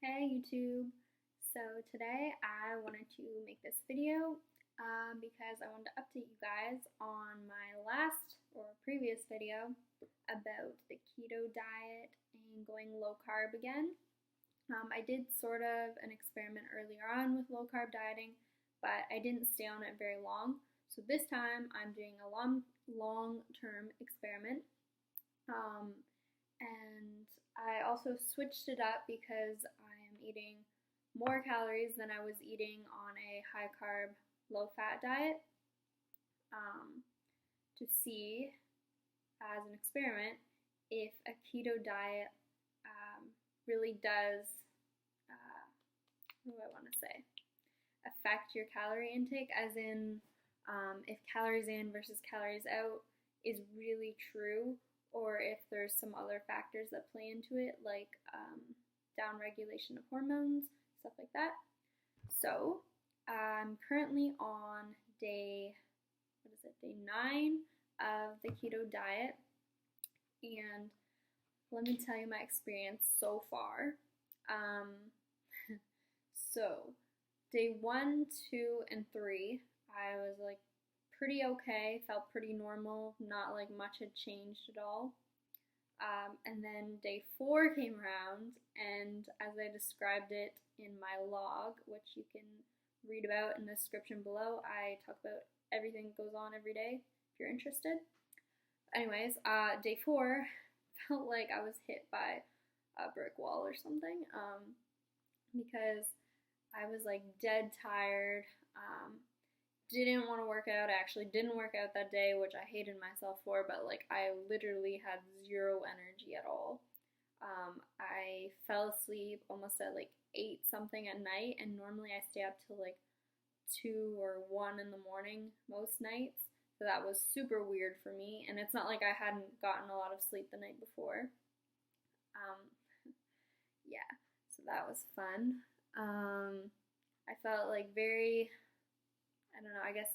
Hey YouTube! So today I wanted to make this video because I wanted to update you guys on my last or previous video about the keto diet and going low carb again. I did sort of an experiment earlier on with low carb dieting, but I didn't stay on it very long. So this time I'm doing a long-term experiment. And I also switched it up because I am eating more calories than I was eating on a high carb, low fat diet to see, as an experiment, if a keto diet really does, what do I want to say, affect your calorie intake, as in if calories in versus calories out is really true, or if there's some other factors that play into it, like downregulation of hormones, stuff like that. So I'm currently on day 9 of the keto diet, and let me tell you my experience so far. So day 1, 2, and 3, I was like pretty okay, felt pretty normal, not like much had changed at all. And then day 4 came around, and as I described it in my log, which you can read about in the description below, I talk about everything that goes on every day if you're interested. Anyways, day 4 felt like I was hit by a brick wall or something, because I was like dead tired. Didn't want to work out. I actually didn't work out that day, which I hated myself for, but like I literally had zero energy at all. I fell asleep almost at like 8 something at night, and normally I stay up till like 2 or 1 in the morning most nights. So that was super weird for me, and it's not like I hadn't gotten a lot of sleep the night before. Yeah, so that was fun. I felt like very, I don't know, I guess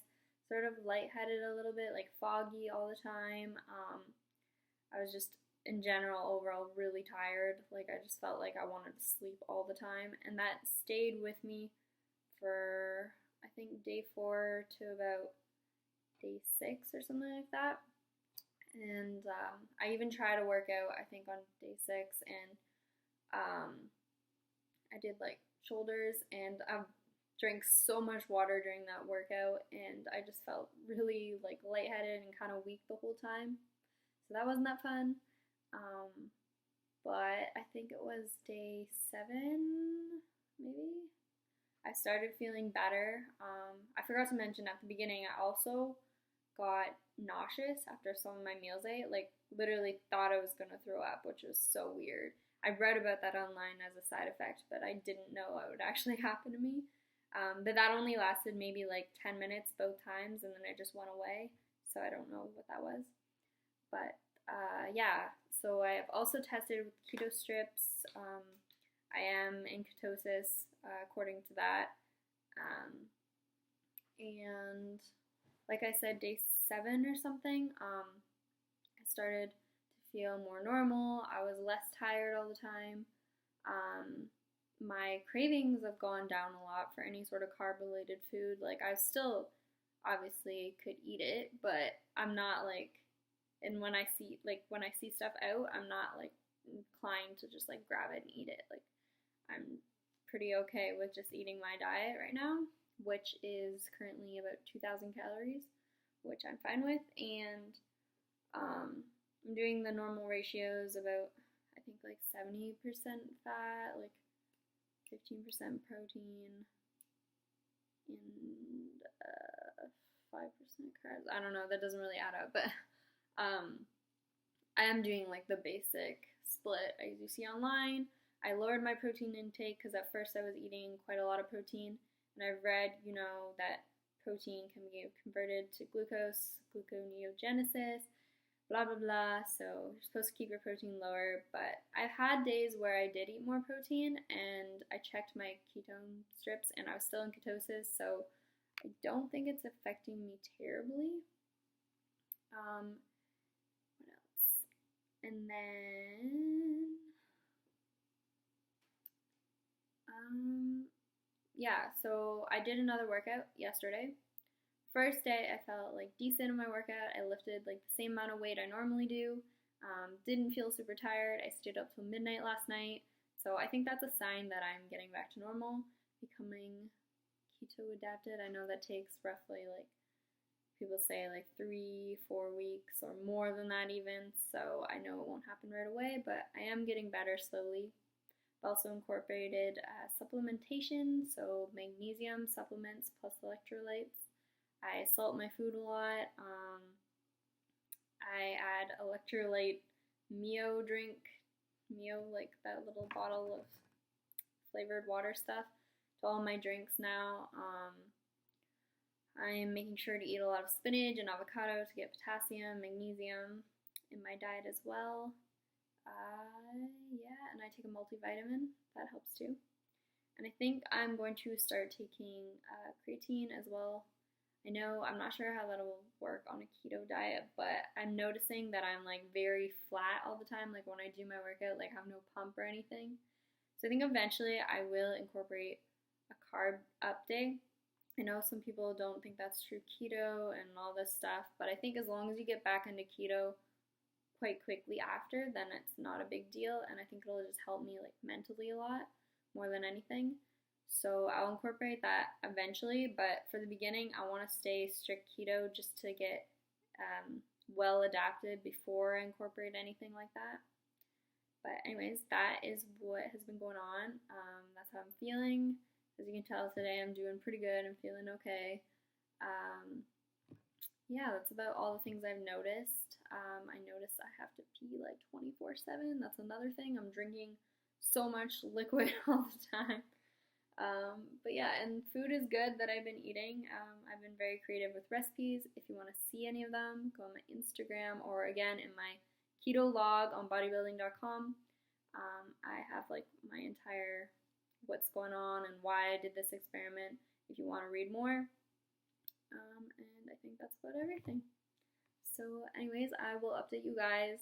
sort of lightheaded a little bit, like foggy all the time. I was just, in general, overall really tired. Like I just felt like I wanted to sleep all the time, and that stayed with me for, I think, day 4 to about day 6 or something like that. And I even tried to work out, I think, on day 6, and I did like shoulders, and I drank so much water during that workout, and I just felt really like lightheaded and kind of weak the whole time. So that wasn't that fun. But I think it was day 7, maybe, I started feeling better. I forgot to mention at the beginning, I also got nauseous after some of my meals I ate. Like literally thought I was gonna throw up, which was so weird. I read about that online as a side effect, but I didn't know it would actually happen to me. But that only lasted maybe like 10 minutes both times, and then it just went away. So I don't know what that was. But yeah, so I have also tested with keto strips. I am in ketosis according to that. And like I said, day 7 or something, I started to feel more normal. I was less tired all the time. My cravings have gone down a lot for any sort of carb-related food. Like I still obviously could eat it, but I'm not like, and when I see stuff out, I'm not like inclined to just like grab it and eat it. Like I'm pretty okay with just eating my diet right now, which is currently about 2,000 calories, which I'm fine with, and I'm doing the normal ratios, about I think like 70% fat, like 15% protein, and 5% carbs. I don't know, that doesn't really add up, but I am doing like the basic split as you see online. I lowered my protein intake because at first I was eating quite a lot of protein, and I've read, that protein can be converted to glucose, gluconeogenesis, blah blah blah, so you're supposed to keep your protein lower. But I've had days where I did eat more protein, and I checked my ketone strips and I was still in ketosis, so I don't think it's affecting me terribly. What else? And then yeah, so I did another workout yesterday. First day, I felt like decent in my workout. I lifted like the same amount of weight I normally do. Didn't feel super tired. I stayed up till midnight last night. So I think that's a sign that I'm getting back to normal, becoming keto adapted. I know that takes roughly like people say like 3, 4 weeks or more than that even. So I know it won't happen right away, but I am getting better slowly. I've also incorporated supplementation, so magnesium supplements plus electrolytes. I salt my food a lot. I add electrolyte Mio drink, Mio, like that little bottle of flavored water stuff, to all my drinks now. I'm making sure to eat a lot of spinach and avocado to get potassium, magnesium in my diet as well. Yeah, and I take a multivitamin. That helps too. And I think I'm going to start taking creatine as well. I know I'm not sure how that'll work on a keto diet, but I'm noticing that I'm like very flat all the time. Like when I do my workout, like I have no pump or anything. So I think eventually I will incorporate a carb up day. I know some people don't think that's true keto and all this stuff, but I think as long as you get back into keto quite quickly after, then it's not a big deal, and I think it'll just help me like mentally a lot more than anything. So I'll incorporate that eventually, but for the beginning, I want to stay strict keto just to get well adapted before I incorporate anything like that. But anyways, that is what has been going on. That's how I'm feeling. As you can tell today, I'm doing pretty good. I'm feeling okay. Yeah, that's about all the things I've noticed. I noticed I have to pee like 24/7. That's another thing. I'm drinking so much liquid all the time. But yeah, and food is good that I've been eating. I've been very creative with recipes. If you want to see any of them, go on my Instagram or again in my keto log on bodybuilding.com. I have like my entire what's going on and why I did this experiment if you want to read more. And I think that's about everything. So anyways, I will update you guys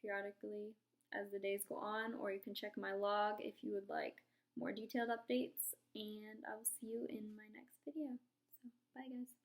periodically as the days go on, or you can check my log if you would like more detailed updates, and I will see you in my next video. So bye guys.